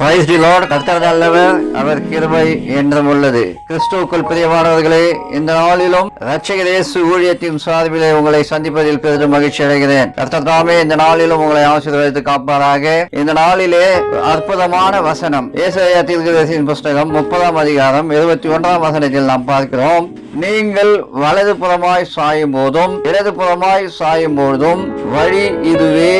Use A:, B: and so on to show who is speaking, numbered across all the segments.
A: Praise the Lord. கர்த்தர் நல்லவர், அவர் கிருபை என்றும் உள்ளது. கிறிஸ்துவுக்குள் பிரியமானவர்களே, இந்த நாளிலும் இரட்சகர் இயேசு ஊழியத்தின் சார்பிலே உங்களை சந்திப்பதில் பெரிதும் மகிழ்ச்சி அடைகிறேன். கர்த்தர் தாமே இந்த நாளிலும் உங்களை ஆசீர்வதித்து காப்பாராக. இந்த நாளிலே அற்புதமான வசனம் ஏசாயா தீர்க்கதரிசியின் புஸ்தகம் 30ஆம் அதிகாரம் 21ஆம் வசனத்தில் நாம் பார்க்கிறோம். நீங்கள் வலது புறமாய் சாயும் போதும் இடது புறமாய் சாயும் போதும் வழி இதுவே,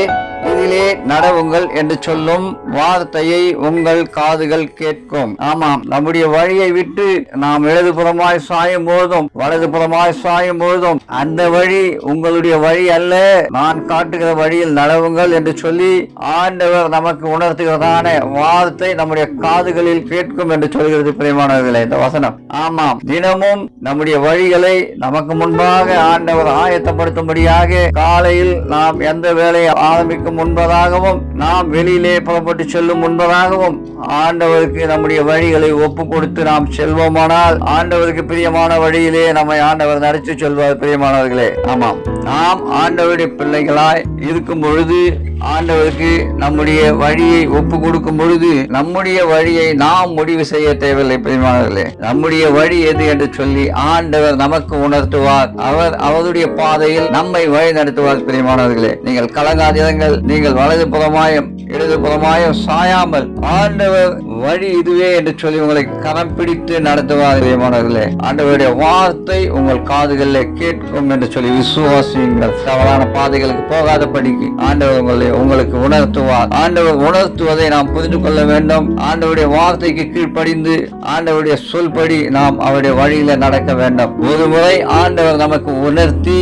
A: இதிலே நடவுங்கள் என்று சொல்லும் வார்த்தையை உங்கள் காதுகள் கேட்கும். ஆமாம், நம்முடைய வழியை விட்டு நாம் இடது புறமாய் சாயும் போதும் வலது புறமாய் சாயும் போதும் அந்த வழி உங்களுடைய வழி அல்ல, நான் காட்டுகிற வழியில் நடவுங்கள் என்று சொல்லி ஆண்டவர் நமக்கு உணர்த்துகிறதான வார்த்தை நம்முடைய காதுகளில் கேட்கும் என்று சொல்கிறது பிரியமானவர்களே இந்த வசனம். ஆமாம், தினமும் நம்முடைய வழிகளை நமக்கு முன்பாக ஆண்டவர் ஆயத்தப்படுத்தும்படியாக காலையில் நாம் எந்த வேலையை ஆரம்பிக்கும் முன்பதாகவும் நாம் வெளியிலே புறப்பட்டு செல்லும் முன்பதாகவும் ஆண்டவருக்கு நம்முடைய வழிகளை ஒப்பு கொடுத்து நாம் செல்வோமானால் ஆண்டவருக்கு பிரியமான வழியிலே நம்மை ஆண்டவர் நடத்தி செல்வார் பிரியமானவர்களே. ஆமாம், நாம் ஆண்டவருடைய பிள்ளைகளாய் இருக்கும் பொழுது ஆண்டவருக்கு நம்முடைய வழியை ஒப்பு கொடுக்கும் பொழுது நம்முடைய வழியை நாம் முடிவு செய்ய தேவையில்லை பிரியமானவர்களே. நம்முடைய வழி எது என்று சொல்லி ஆண்டவர் நமக்கு உணர்த்துவார். அவர் அவருடைய பாதையில் நம்மை வழி நடத்துவார் பிரியமானவர்களே. நீங்கள் கலங்காதிருங்கள். நீங்கள் வலது புறமாயும் இடது புறமாயும் சாயாமல் ஆண்டவர் வழி இதுவே என்று சொல்லி உங்களை கரம் பிடித்து நடத்துவார் பிரியமானவர்களே. ஆண்டவருடைய வார்த்தை உங்கள் காதுகளில் கேட்கும் என்று சொல்லி விசுவாசியுங்கள். தவறான பாதைகளுக்கு போகாதபடிக்கு ஆண்டவர் உங்களுக்கு உணர்த்துவார். ஆண்டவர் உணர்த்துவதை நாம் புரிந்து கொள்ள வேண்டும். ஆண்டவருடைய வார்த்தைக்கு கீழ்ப்படிந்து ஆண்டவருடைய சொல்படி நாம் அவருடைய வழியில நடக்க வேண்டும். ஒரு முறை ஆண்டவர் நமக்கு உணர்த்தி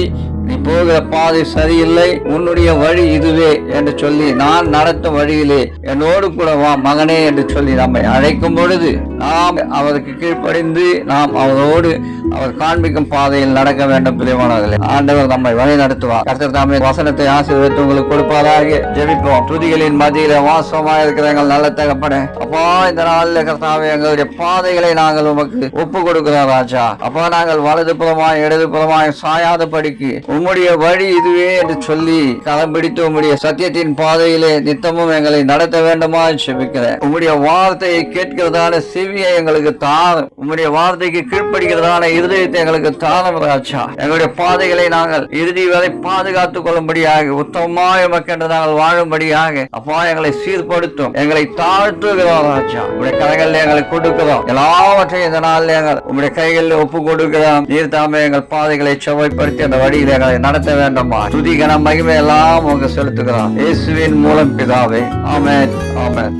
A: நீ போகிற பாதை சரியில்லை, உன்னுடைய வழி இதுவே என்று சொல்லி நான் நடத்தும் வழியிலே என்னோடு கூட வா மகனே என்று சொல்லி நம்மை அழைக்கும் பொழுது நாம் அவருக்கு கீழ்ப்படிந்து நாம் அவரோடு அவர் காண்பிக்கும் பாதையில் நடக்க வேண்டும் பிரியமானவர்களே. ஆண்டவர் நம்மை வழி நடத்துவார். கர்த்தர் தாமே வசனத்தை ஆசீர்வதித்து உங்களுக்கு கொடுப்பதாக ஜெபிப்போம். துதிகளின் மத்தியில வாசமாக இருக்கிற எங்கள் நல்ல தகப்பனே, அப்பா இந்த நாளில் கர்த்தாவே எங்களுடைய பாதைகளை நாங்கள் உமக்கு ஒப்பு கொடுக்கிறோம் ராஜா. அப்பா நாங்கள் வலது புறமாய் இடது புறமாய் சாயாத படிக்கு உம்முடைய வழி இதுவே என்று சொல்லி களம் பிடித்து உம்முடைய சத்தியத்தின் பாதையிலே நித்தமும் எங்களை நடத்த வேண்டுமா ஜெபிக்கிறேன். உம்முடைய வார்த்தையை கேட்கிறதான செவியை எங்களுக்கு தாரும். உம்முடைய வார்த்தைக்கு கீழ்ப்படுகிறதான இருதயத்தை எங்களுக்கு தாரும் ராஜா. எங்களுடைய பாதைகளை நாங்கள் இறுதி வரை பாதுகாத்துக் கொள்ளும்படியாக உத்தமமாய் உமக்கென்று நாங்கள் வாழும்படியாக அப்பா எங்களை சீர்படுத்தும், எங்களை தாழ்த்துகிறோம் ராஜா. உங்களுடைய கரைகளில் எங்களை கொடுக்கிறோம். எல்லாவற்றையும் இந்த நாளில் எங்கள் உங்களுடைய கைகளில் ஒப்பு கொடுக்கிறோம். நீர் தாமே எங்கள் பாதைகளை செவ்வாய்ப்படுத்தி அந்த வழியில் எங்களை நடத்த வேண்டுமா. துதி கன மகிமை எல்லாம் உங்க செலுத்துகிறோம். இயேசுவின் மூலம் பிதாவே. ஆமென், ஆமென்.